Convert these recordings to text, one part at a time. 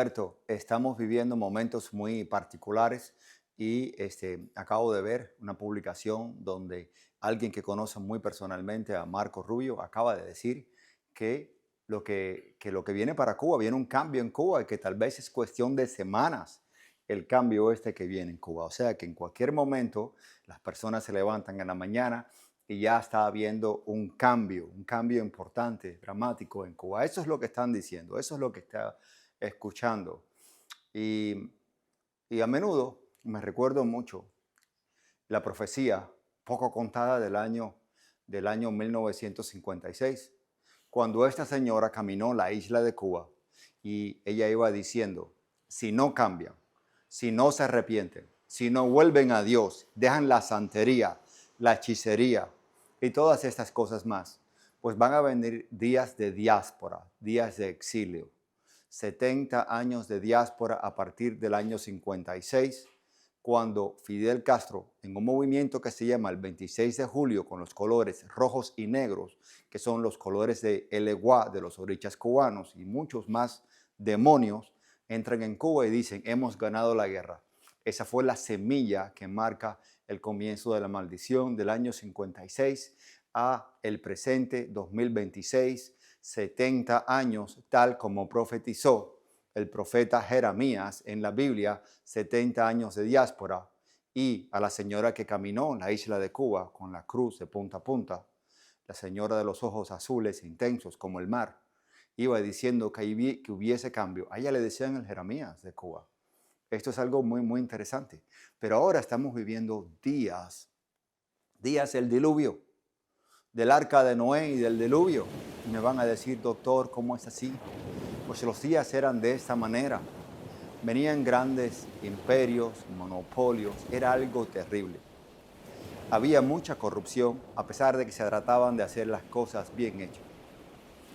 Alberto, estamos viviendo momentos muy particulares y acabo de ver una publicación donde alguien que conoce muy personalmente a Marco Rubio acaba de decir que lo que viene para Cuba, viene un cambio en Cuba y que tal vez es cuestión de semanas el cambio que viene en Cuba. O sea que en cualquier momento las personas se levantan en la mañana y ya está habiendo un cambio importante, dramático en Cuba. Eso es lo que están diciendo, eso es lo que está escuchando. Y, y a menudo me recuerdo mucho la profecía poco contada del año 1956, cuando esta señora caminó la isla de Cuba y ella iba diciendo, si no cambian, si no se arrepienten, si no vuelven a Dios, dejan la santería, la hechicería y todas estas cosas más, pues van a venir días de diáspora, días de exilio. 70 años de diáspora a partir del año 56, cuando Fidel Castro, en un movimiento que se llama el 26 de julio, con los colores rojos y negros, que son los colores de El Eguá, de los orichas cubanos y muchos más demonios, entran en Cuba y dicen, hemos ganado la guerra. Esa fue la semilla que marca el comienzo de la maldición del año 56 a el presente 2026, 70 años, tal como profetizó el profeta Jeremías en la Biblia, 70 años de diáspora, y a la señora que caminó en la isla de Cuba con la cruz de punta a punta, la señora de los ojos azules intensos como el mar, iba diciendo que hubiese cambio. A ella le decían el Jeremías de Cuba. Esto es algo muy, muy interesante. Pero ahora estamos viviendo días del diluvio, del arca de Noé y del diluvio. Y me van a decir, doctor, ¿cómo es así? Pues los días eran de esta manera. Venían grandes imperios, monopolios, era algo terrible. Había mucha corrupción, a pesar de que se trataban de hacer las cosas bien hechas.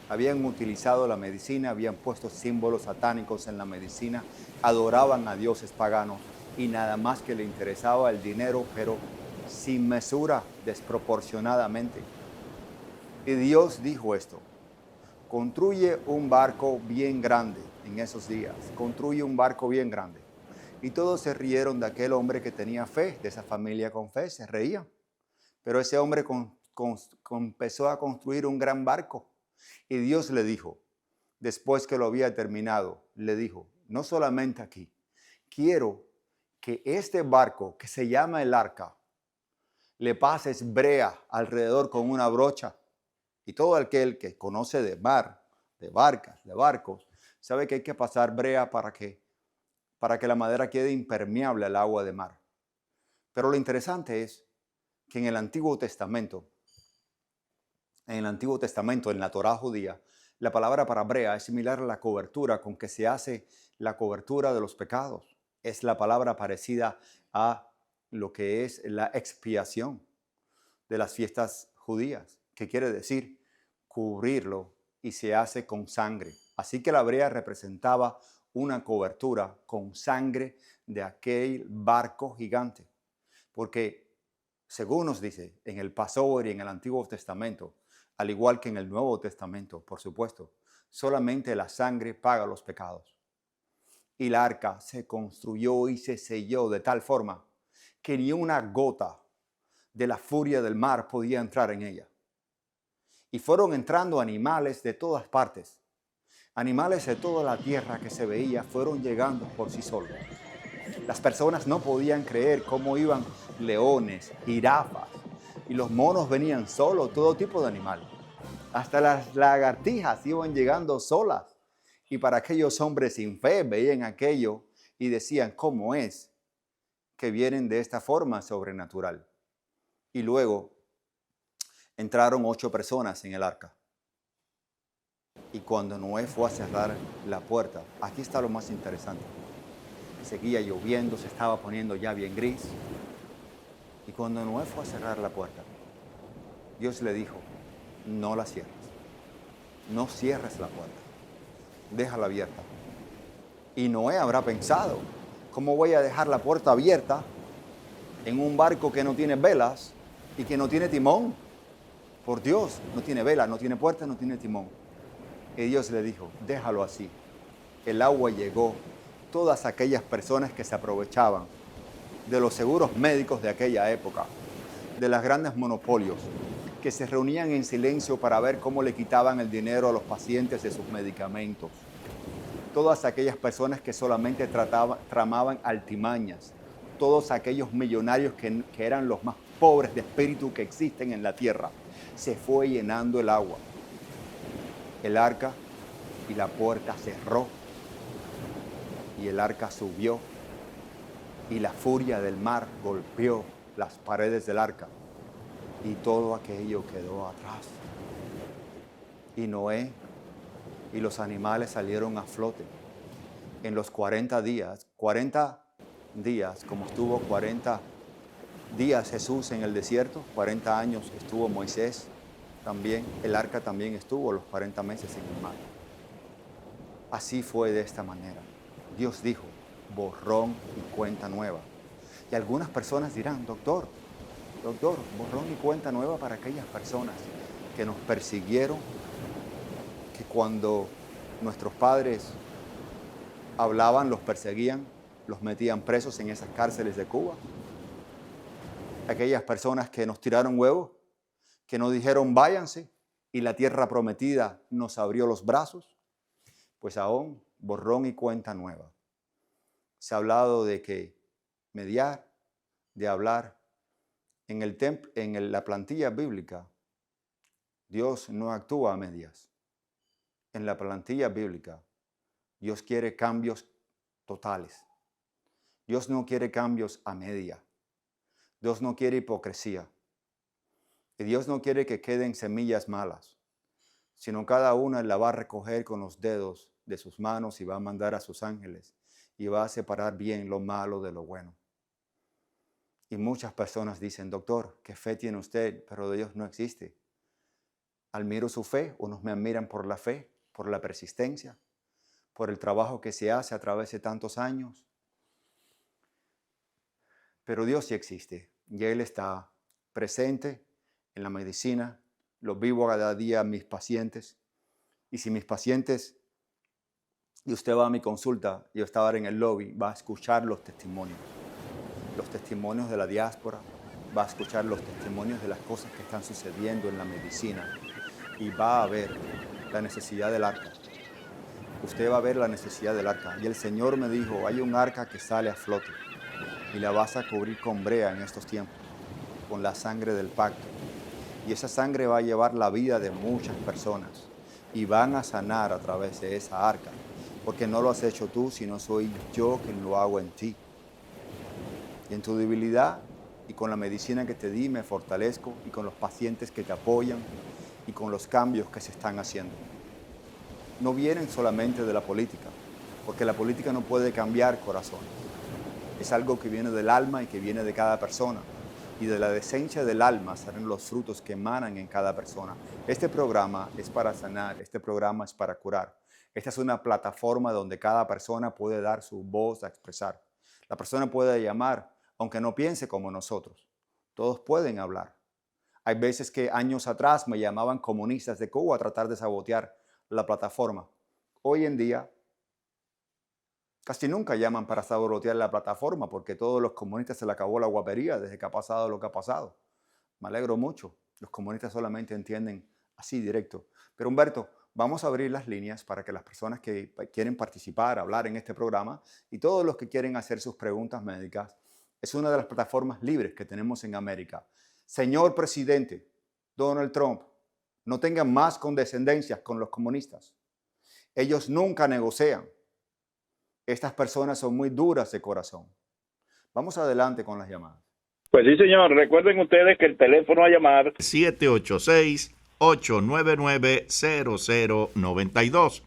Habían utilizado la medicina, habían puesto símbolos satánicos en la medicina, adoraban a dioses paganos y nada más que le interesaba el dinero, pero sin mesura, desproporcionadamente. Y Dios dijo esto: construye un barco bien grande en esos días, construye un barco bien grande. Y todos se rieron de aquel hombre que tenía fe, de esa familia con fe, se reían. Pero ese hombre empezó a construir un gran barco. Y Dios le dijo, después que lo había terminado, le dijo, no solamente aquí, quiero que este barco que se llama el arca, le pases brea alrededor con una brocha. Y todo aquel que conoce de mar, de barcas, de barcos, sabe que hay que pasar brea para que la madera quede impermeable al agua de mar. Pero lo interesante es que en el Antiguo Testamento, en la Torá judía, la palabra para brea es similar a la cobertura con que se hace la cobertura de los pecados. Es la palabra parecida a lo que es la expiación de las fiestas judías, que quiere decir cubrirlo, y se hace con sangre. Así que la brea representaba una cobertura con sangre de aquel barco gigante. Porque, según nos dice en el Passover y en el Antiguo Testamento, al igual que en el Nuevo Testamento, por supuesto, solamente la sangre paga los pecados. Y la arca se construyó y se selló de tal forma que ni una gota de la furia del mar podía entrar en ella. Y fueron entrando animales de todas partes. Animales de toda la tierra que se veía fueron llegando por sí solos. Las personas no podían creer cómo iban leones, jirafas, y los monos venían solos, todo tipo de animales. Hasta las lagartijas iban llegando solas. Y para aquellos hombres sin fe veían aquello y decían, ¿cómo es que vienen de esta forma sobrenatural? Y luego entraron 8 personas en el arca. Y cuando Noé fue a cerrar la puerta, aquí está lo más interesante. Seguía lloviendo, se estaba poniendo ya bien gris. Y cuando Noé fue a cerrar la puerta, Dios le dijo, no la cierres. No cierres la puerta. Déjala abierta. Y Noé habrá pensado, ¿cómo voy a dejar la puerta abierta en un barco que no tiene velas y que no tiene timón? Por Dios, no tiene vela, no tiene puerta, no tiene timón. Y Dios le dijo, déjalo así. el agua llegó, todas aquellas personas que se aprovechaban de los seguros médicos de aquella época, de los grandes monopolios, que se reunían en silencio para ver cómo le quitaban el dinero a los pacientes de sus medicamentos. Todas aquellas personas que solamente tramaban altimañas, todos aquellos millonarios que eran los más pobres de espíritu que existen en la tierra. Se fue llenando el agua. El arca y la puerta cerró y el arca subió y la furia del mar golpeó las paredes del arca y todo aquello quedó atrás. Y Noé y los animales salieron a flote. En los 40 días, como estuvo 40 días Jesús en el desierto, 40 años estuvo Moisés también, el arca también estuvo los 40 meses en el mar. Así fue de esta manera. Dios dijo, borrón y cuenta nueva. Y algunas personas dirán, doctor, borrón y cuenta nueva para aquellas personas que nos persiguieron, que cuando nuestros padres hablaban, los perseguían, los metían presos en esas cárceles de Cuba. Aquellas personas que nos tiraron huevos, que nos dijeron váyanse y la tierra prometida nos abrió los brazos, pues aún borrón y cuenta nueva. Se ha hablado de que mediar, de hablar. En la plantilla bíblica, Dios no actúa a medias. En la plantilla bíblica, Dios quiere cambios totales. Dios no quiere cambios a media. Dios no quiere hipocresía. Y Dios no quiere que queden semillas malas, sino cada una la va a recoger con los dedos de sus manos y va a mandar a sus ángeles y va a separar bien lo malo de lo bueno. Y muchas personas dicen, doctor, ¿qué fe tiene usted? Pero Dios no existe. Admiro su fe, unos me admiran por la fe, por la persistencia, por el trabajo que se hace a través de tantos años. Pero Dios sí existe y Él está presente en la medicina. Lo vivo cada día a mis pacientes. Y si mis pacientes, y usted va a mi consulta, yo estaba en el lobby, va a escuchar los testimonios de la diáspora, va a escuchar los testimonios de las cosas que están sucediendo en la medicina y va a ver la necesidad del arca. Usted va a ver la necesidad del arca. Y el Señor me dijo, hay un arca que sale a flote y la vas a cubrir con brea en estos tiempos, con la sangre del pacto. Y esa sangre va a llevar la vida de muchas personas y van a sanar a través de esa arca, porque no lo has hecho tú, sino soy yo quien lo hago en ti. Y en tu debilidad y con la medicina que te di me fortalezco y con los pacientes que te apoyan y con los cambios que se están haciendo. No vienen solamente de la política, porque la política no puede cambiar corazones. Es algo que viene del alma y que viene de cada persona. Y de la decencia del alma salen los frutos que emanan en cada persona. Este programa es para sanar, este programa es para curar. Esta es una plataforma donde cada persona puede dar su voz a expresar. La persona puede llamar, aunque no piense como nosotros. Todos pueden hablar. Hay veces que años atrás me llamaban comunistas de Cuba a tratar de sabotear la plataforma. Hoy en día, casi nunca llaman para sabotear la plataforma porque todos los comunistas se le acabó la guapería desde que ha pasado lo que ha pasado. Me alegro mucho. Los comunistas solamente entienden así directo. Pero Humberto, vamos a abrir las líneas para que las personas que quieren participar, hablar en este programa y todos los que quieren hacer sus preguntas médicas, es una de las plataformas libres que tenemos en América. Señor presidente Donald Trump, no tengan más condescendencias con los comunistas. Ellos nunca negocian. Estas personas son muy duras de corazón. Vamos adelante con las llamadas. Pues sí, señor. Recuerden ustedes que el teléfono a llamar 786-899-0092.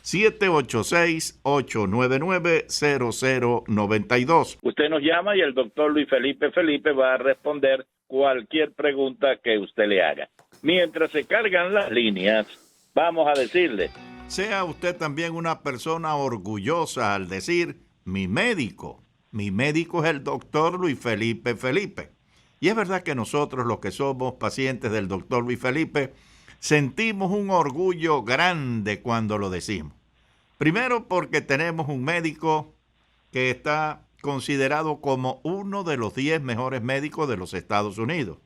786-899-0092. Usted nos llama y el doctor Luis Felipe va a responder cualquier pregunta que usted le haga. Mientras se cargan las líneas, vamos a decirle: sea usted también una persona orgullosa al decir, mi médico es el doctor Luis Felipe. Y es verdad que nosotros, los que somos pacientes del doctor Luis Felipe, sentimos un orgullo grande cuando lo decimos. Primero, porque tenemos un médico que está considerado como uno de los 10 mejores médicos de los Estados Unidos.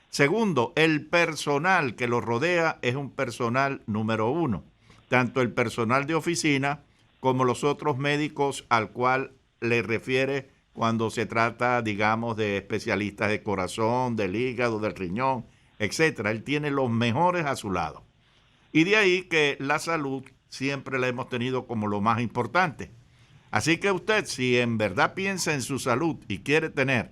Segundo, el personal que lo rodea es un personal número uno. Tanto el personal de oficina como los otros médicos al cual le refiere cuando se trata, digamos, de especialistas de corazón, del hígado, del riñón, etcétera. Él tiene los mejores a su lado. Y de ahí que la salud siempre la hemos tenido como lo más importante. Así que usted, si en verdad piensa en su salud y quiere tener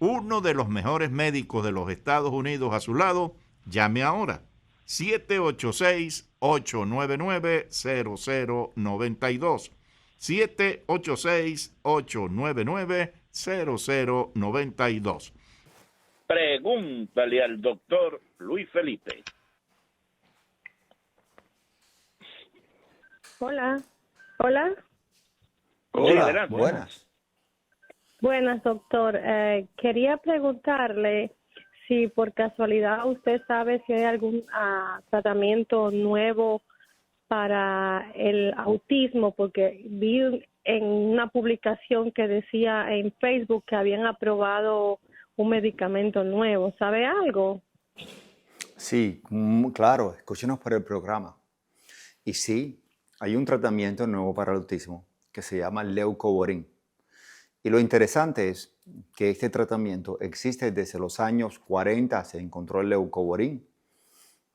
uno de los mejores médicos de los Estados Unidos a su lado, llame ahora. 786-899-0092. 786-899-0092. Pregúntale al doctor Luis Felipe. Hola. Hola. Sí, Hola, adelante. buenas. Buenas, doctor. Quería preguntarle si por casualidad usted sabe si hay algún tratamiento nuevo para el autismo, porque vi en una publicación que decía en Facebook que habían aprobado un medicamento nuevo. ¿Sabe algo? Sí, claro, escúchenos por el programa. Y sí, hay un tratamiento nuevo para el autismo que se llama leucovorin. Y lo interesante es que este tratamiento existe desde los años 40, se encontró el leucovorin,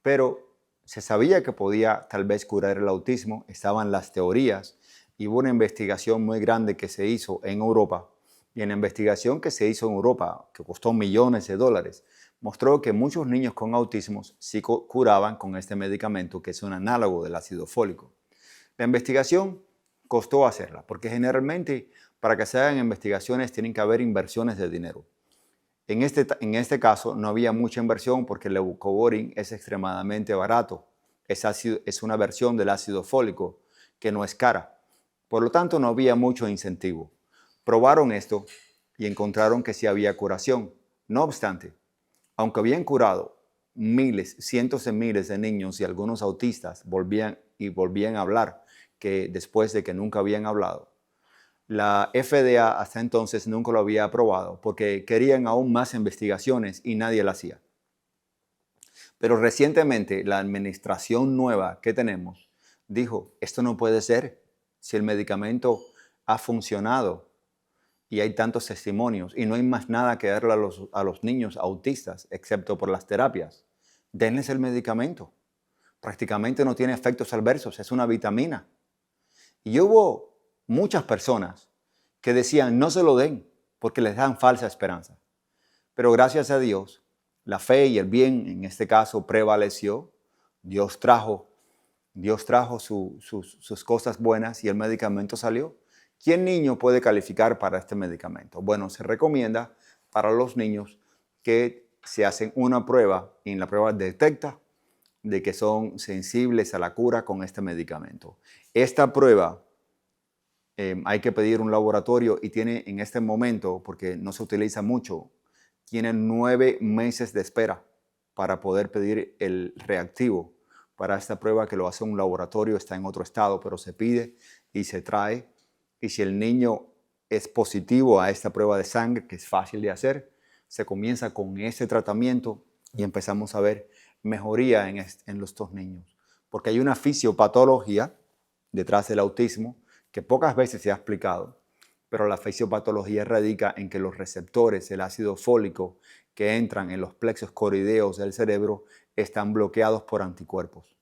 pero se sabía que podía tal vez curar el autismo, estaban las teorías, y hubo una investigación muy grande que se hizo en Europa, y en la investigación que se hizo en Europa, que costó millones de dólares, mostró que muchos niños con autismo sí curaban con este medicamento, que es un análogo del ácido fólico. La investigación costó hacerla, porque generalmente para que se hagan investigaciones tienen que haber inversiones de dinero. En este caso no había mucha inversión porque el leucovorin es extremadamente barato. Es una versión del ácido fólico que no es cara. Por lo tanto, no había mucho incentivo. Probaron esto y encontraron que sí había curación. No obstante, aunque habían curado miles, cientos de miles de niños y algunos autistas volvían a hablar que después de que nunca habían hablado, la FDA hasta entonces nunca lo había aprobado porque querían aún más investigaciones y nadie la hacía. Pero recientemente la administración nueva que tenemos dijo, esto no puede ser si el medicamento ha funcionado y hay tantos testimonios y no hay más nada que darle a los niños autistas excepto por las terapias. Denles el medicamento. Prácticamente no tiene efectos adversos, es una vitamina. Y hubo muchas personas que decían no se lo den porque les dan falsa esperanza. Pero gracias a Dios, la fe y el bien en este caso prevaleció. Dios trajo sus cosas buenas y el medicamento salió. ¿Quién niño puede calificar para este medicamento? Bueno, se recomienda para los niños que se hacen una prueba y en la prueba detecta de que son sensibles a la cura con este medicamento. Esta prueba hay que pedir un laboratorio y tiene en este momento, porque no se utiliza mucho, tiene 9 meses de espera para poder pedir el reactivo para esta prueba que lo hace un laboratorio, está en otro estado, pero se pide y se trae. Y si el niño es positivo a esta prueba de sangre, que es fácil de hacer, se comienza con ese tratamiento y empezamos a ver mejoría en estos niños. Porque hay una fisiopatología detrás del autismo que pocas veces se ha explicado, pero la fisiopatología radica en que los receptores del ácido fólico que entran en los plexos corideos del cerebro están bloqueados por anticuerpos.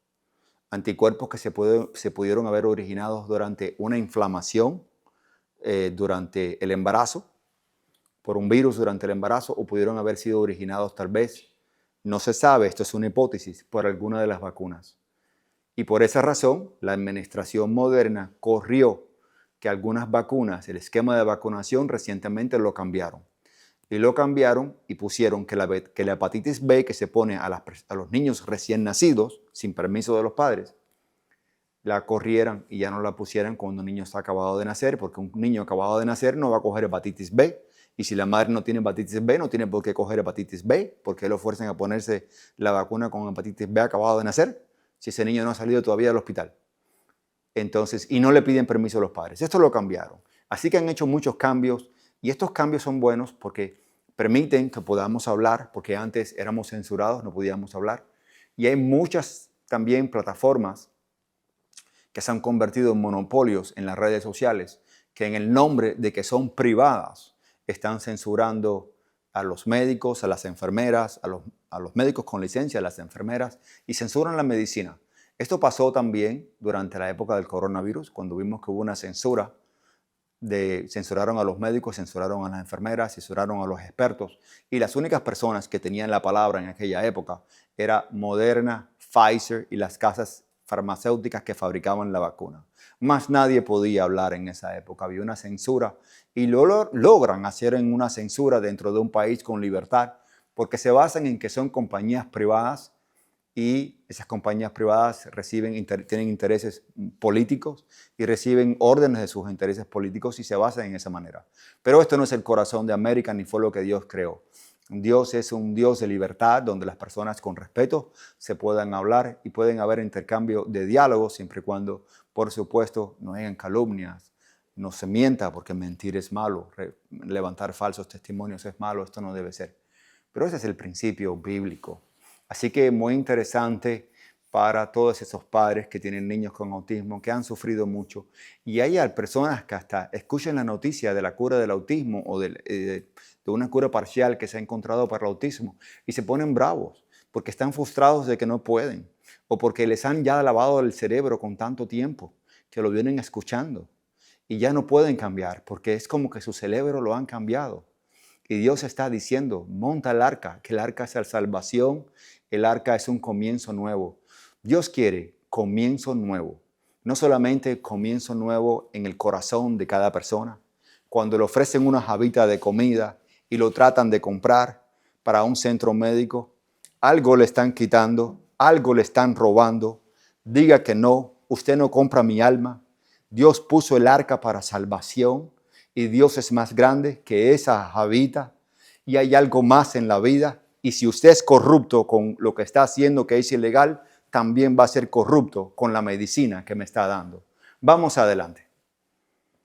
Anticuerpos que se pudieron haber originado durante una inflamación durante el embarazo, por un virus durante el embarazo, o pudieron haber sido originados tal vez, no se sabe, esto es una hipótesis, por alguna de las vacunas. Y por esa razón, la administración moderna corrió que algunas vacunas, el esquema de vacunación recientemente lo cambiaron. Y lo cambiaron y pusieron que la hepatitis B que se pone a los niños recién nacidos, sin permiso de los padres, la corrieran y ya no la pusieran cuando un niño está acabado de nacer, porque un niño acabado de nacer no va a coger hepatitis B. Y si la madre no tiene hepatitis B, no tiene por qué coger hepatitis B, porque lo fuerzan a ponerse la vacuna con hepatitis B acabado de nacer, si ese niño no ha salido todavía del hospital. Entonces, y no le piden permiso a los padres. Esto lo cambiaron. Así que han hecho muchos cambios y estos cambios son buenos porque permiten que podamos hablar, porque antes éramos censurados, no podíamos hablar. Y hay muchas también plataformas que se han convertido en monopolios en las redes sociales, que en el nombre de que son privadas, están censurando a los médicos, a las enfermeras, a los médicos con licencia, a las enfermeras, y censuran la medicina. Esto pasó también durante la época del coronavirus, cuando vimos que hubo una censura, censuraron a los médicos, censuraron a las enfermeras, censuraron a los expertos, y las únicas personas que tenían la palabra en aquella época era Moderna, Pfizer y las casas farmacéuticas que fabricaban la vacuna. Más nadie podía hablar en esa época, había una censura y logran hacer una censura dentro de un país con libertad porque se basan en que son compañías privadas y esas compañías privadas tienen intereses políticos y reciben órdenes de sus intereses políticos y se basan en esa manera. Pero esto no es el corazón de América ni fue lo que Dios creó. Dios es un Dios de libertad donde las personas con respeto se puedan hablar y pueden haber intercambio de diálogo siempre y cuando, por supuesto, no hayan calumnias, no se mienta porque mentir es malo, levantar falsos testimonios es malo, esto no debe ser. Pero ese es el principio bíblico. Así que muy interesante para todos esos padres que tienen niños con autismo, que han sufrido mucho. Y hay personas que hasta escuchan la noticia de la cura del autismo o de una cura parcial que se ha encontrado para el autismo y se ponen bravos porque están frustrados de que no pueden o porque les han ya lavado el cerebro con tanto tiempo que lo vienen escuchando y ya no pueden cambiar porque es como que su cerebro lo han cambiado. Y Dios está diciendo, monta el arca, que el arca es la salvación, el arca es un comienzo nuevo. Dios quiere comienzo nuevo, no solamente comienzo nuevo en el corazón de cada persona. Cuando le ofrecen una jabita de comida y lo tratan de comprar para un centro médico, algo le están quitando, algo le están robando. Diga que no, usted no compra mi alma. Dios puso el arca para salvación y Dios es más grande que esa jabita y hay algo más en la vida. Y si usted es corrupto con lo que está haciendo que es ilegal, también va a ser corrupto con la medicina que me está dando. Vamos adelante.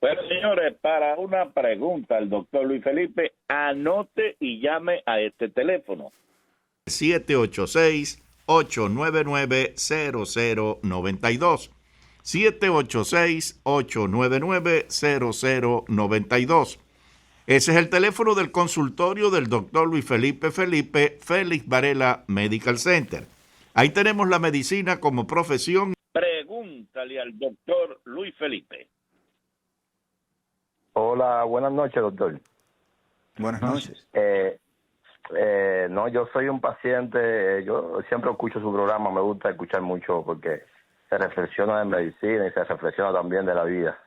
Bueno, señores, para una pregunta al doctor Luis Felipe, anote y llame a este teléfono. 786-899-0092. 786-899-0092. Ese es el teléfono del consultorio del doctor Luis Felipe Félix Varela Medical Center. Ahí tenemos la medicina como profesión. Pregúntale al doctor Luis Felipe. Hola, buenas noches, doctor. Buenas noches. No, yo soy un paciente, yo siempre escucho su programa, me gusta escuchar mucho porque se reflexiona de medicina y se reflexiona también de la vida.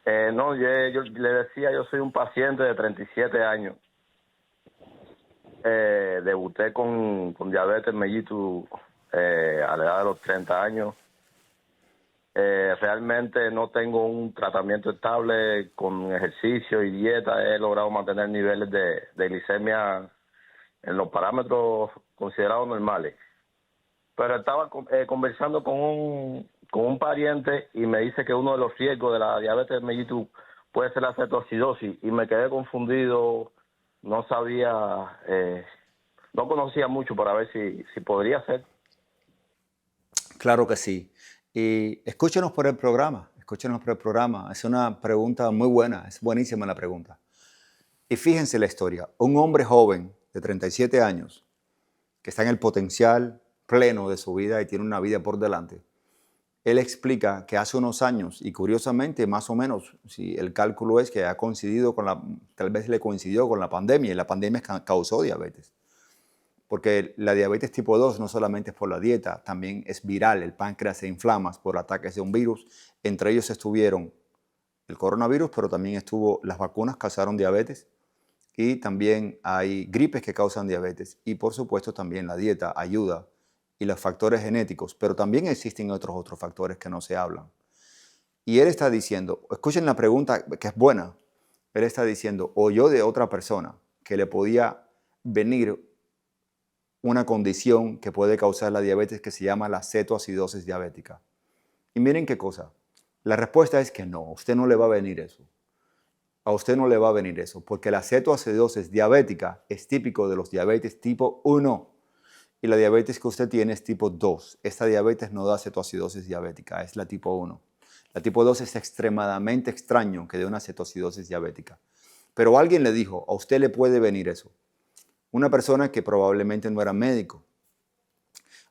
Yo le decía, yo soy un paciente de 37 años. Debuté con diabetes mellitus a la edad de los 30 años. Realmente no tengo un tratamiento estable con ejercicio y dieta. He logrado mantener niveles de glicemia en los parámetros considerados normales. Pero estaba conversando con un pariente y me dice que uno de los riesgos de la diabetes mellitus puede ser la cetoacidosis y me quedé confundido, no sabía, no conocía mucho para ver si podría ser. Claro que sí. Y escúchenos por el programa, Es una pregunta muy buena, es buenísima la pregunta. Y fíjense la historia. Un hombre joven de 37 años que está en el potencial pleno de su vida y tiene una vida por delante. Él explica que hace unos años, y curiosamente más o menos, si el cálculo es que ha coincidido tal vez le coincidió con la pandemia, y la pandemia causó diabetes. Porque la diabetes tipo 2 no solamente es por la dieta, también es viral, el páncreas se inflama por ataques de un virus. Entre ellos estuvieron el coronavirus, pero también las vacunas causaron diabetes y también hay gripes que causan diabetes y por supuesto también la dieta ayuda y los factores genéticos, pero también existen otros factores que no se hablan. Y él está diciendo, escuchen la pregunta que es buena, él está diciendo, oyó de otra persona que le podía venir una condición que puede causar la diabetes que se llama la cetoacidosis diabética. Y miren qué cosa. La respuesta es que no, a usted no le va a venir eso. A usted no le va a venir eso, porque la cetoacidosis diabética es típico de los diabetes tipo 1 y la diabetes que usted tiene es tipo 2. Esta diabetes no da cetoacidosis diabética, es la tipo 1. La tipo 2 es extremadamente extraño que dé una cetoacidosis diabética. Pero alguien le dijo, a usted le puede venir eso. Una persona que probablemente no era médico,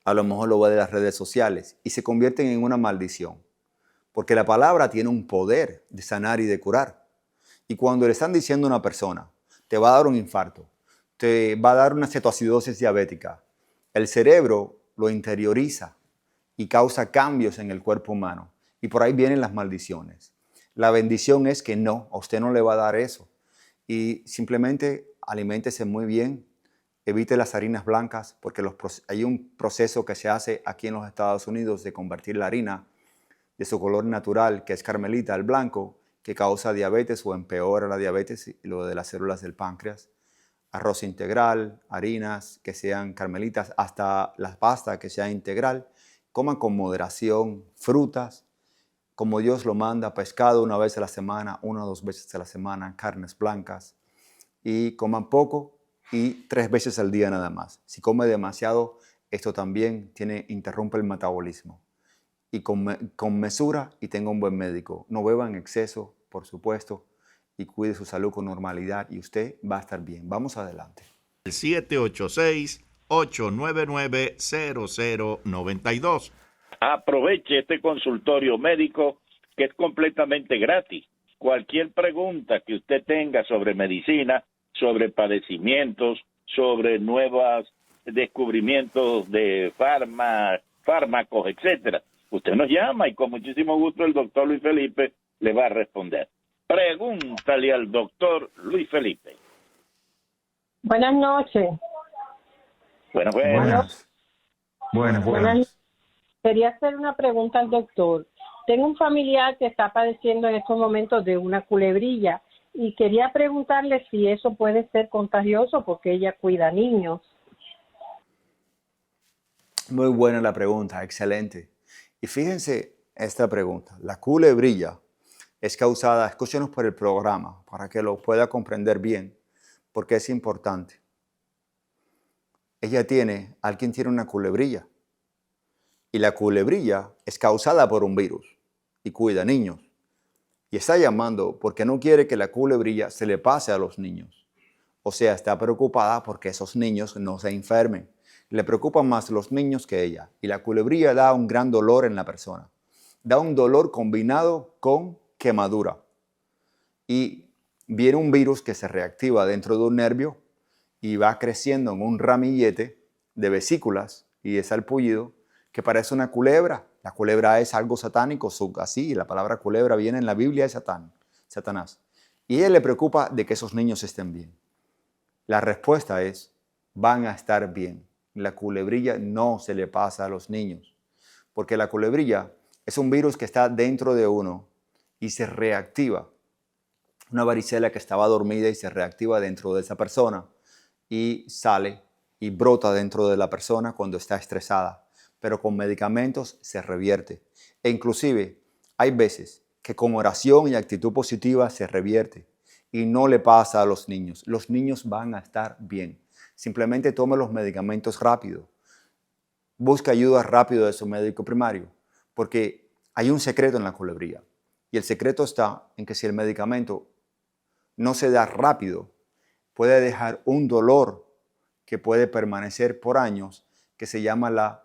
a lo mejor lo ve de las redes sociales y se convierten en una maldición. Porque la palabra tiene un poder de sanar y de curar. Y cuando le están diciendo a una persona, te va a dar un infarto, te va a dar una cetoacidosis diabética, el cerebro lo interioriza y causa cambios en el cuerpo humano. Y por ahí vienen las maldiciones. La bendición es que no, a usted no le va a dar eso. Y simplemente aliméntese muy bien, evite las harinas blancas, porque hay un proceso que se hace aquí en los Estados Unidos de convertir la harina de su color natural, que es carmelita, al blanco, que causa diabetes o empeora la diabetes y lo de las células del páncreas. Arroz integral, harinas que sean carmelitas, hasta la pasta que sea integral. Coman con moderación, frutas, como Dios lo manda, pescado una vez a la semana, 1 o 2 veces a la semana, carnes blancas. Y coman poco y 3 veces al día nada más. Si come demasiado, esto también interrumpe el metabolismo. Y con mesura y tenga un buen médico. No beba en exceso, por supuesto, y cuide su salud con normalidad y usted va a estar bien. Vamos adelante. El 786-899-0092. Aproveche este consultorio médico que es completamente gratis. Cualquier pregunta que usted tenga sobre medicina, sobre padecimientos, sobre nuevos descubrimientos de fármacos, etcétera, usted nos llama y con muchísimo gusto el doctor Luis Felipe le va a responder. Pregúntale al doctor Luis Felipe. Buenas noches. Buenas. Quería hacer una pregunta al doctor. Tengo un familiar que está padeciendo en estos momentos de una culebrilla y quería preguntarle si eso puede ser contagioso porque ella cuida niños. Muy buena la pregunta, excelente. Y fíjense esta pregunta. La culebrilla es causada, escúchenos por el programa para que lo pueda comprender bien, porque es importante. Alguien tiene una culebrilla y la culebrilla es causada por un virus y cuida niños. Y está llamando porque no quiere que la culebrilla se le pase a los niños. O sea, está preocupada porque esos niños no se enfermen. Le preocupan más los niños que ella. Y la culebrilla da un gran dolor en la persona. Da un dolor combinado con quemadura. Y viene un virus que se reactiva dentro de un nervio y va creciendo en un ramillete de vesículas y de sarpullido que parece una culebra. La culebra es algo satánico, así, la palabra culebra viene en la Biblia de Satanás. Y a ella le preocupa de que esos niños estén bien. La respuesta es, van a estar bien. La culebrilla no se le pasa a los niños, porque la culebrilla es un virus que está dentro de uno y se reactiva. Una varicela que estaba dormida y se reactiva dentro de esa persona y sale y brota dentro de la persona cuando está estresada. Pero con medicamentos se revierte. E inclusive hay veces que con oración y actitud positiva se revierte y no le pasa a los niños. Los niños van a estar bien. Simplemente tome los medicamentos rápido. Busca ayuda rápido de su médico primario, porque hay un secreto en la culebrilla. Y el secreto está en que si el medicamento no se da rápido, puede dejar un dolor que puede permanecer por años, que se llama la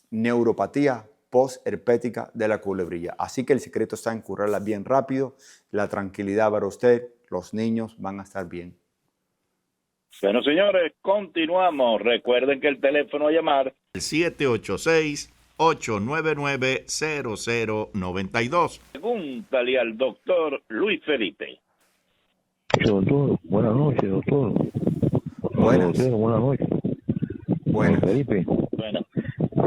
neuropatía postherpética de la culebrilla. Así que el secreto está en curarla bien rápido, la tranquilidad para usted, los niños van a estar bien. Bueno, señores, continuamos. Recuerden que el teléfono a llamar El 786-899-0092. Pregúntale al doctor Luis Felipe. Doctor, buenas noches, doctor. Buenas. Doctor, buenas noches. Buenas. Felipe. Bueno,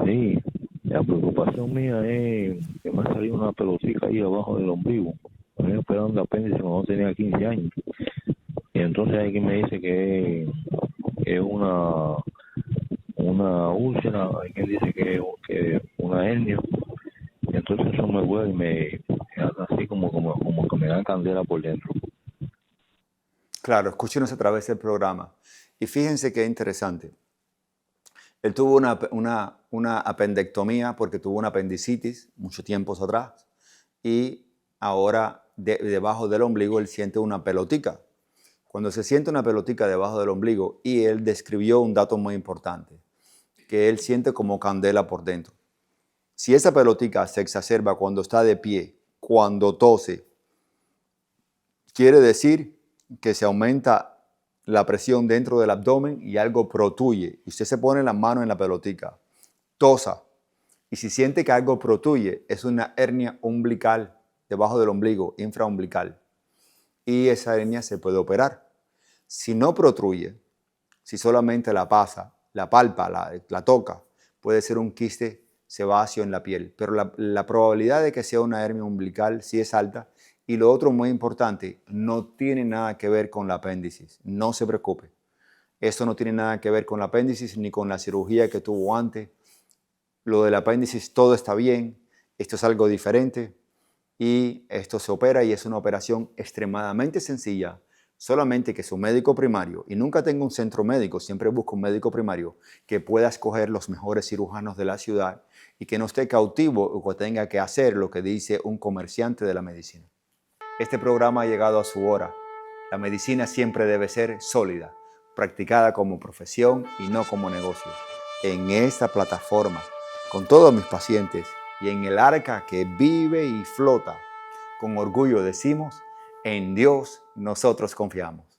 Sí, la preocupación mía es que me ha salido una pelotita ahí abajo del ombligo. Me estoy operando apéndice cuando tenía 15 años. Y entonces hay quien me dice que es una úlcera, hay quien dice que es una hernia. Y entonces eso me huele y me así como que me da candela por dentro. Claro, escúchenos a través del programa. Y fíjense qué interesante. Él tuvo una apendectomía porque tuvo una apendicitis mucho tiempo atrás. Y ahora debajo del ombligo él siente una pelotica. Cuando se siente una pelotica debajo del ombligo, y él describió un dato muy importante, que él siente como candela por dentro. Si esa pelotica se exacerba cuando está de pie, cuando tose, quiere decir que se aumenta la presión dentro del abdomen y algo protuye. Y usted se pone la mano en la pelotica, tosa, y si siente que algo protuye, es una hernia umbilical debajo del ombligo, infraumbilical. Y esa hernia se puede operar. Si no protruye, si solamente la pasa, la palpa, la toca, puede ser un quiste sebáceo en la piel. Pero la probabilidad de que sea una hernia umbilical sí es alta. Y lo otro muy importante, no tiene nada que ver con la apéndice. No se preocupe. Esto no tiene nada que ver con la apéndice ni con la cirugía que tuvo antes. Lo del apéndice, todo está bien. Esto es algo diferente. Y esto se opera y es una operación extremadamente sencilla. Solamente que su médico primario, y nunca tenga un centro médico, siempre busca un médico primario que pueda escoger los mejores cirujanos de la ciudad y que no esté cautivo o que tenga que hacer lo que dice un comerciante de la medicina. Este programa ha llegado a su hora. La medicina siempre debe ser sólida, practicada como profesión y no como negocio. En esta plataforma, con todos mis pacientes y en el arca que vive y flota, con orgullo decimos, en Dios nosotros confiamos.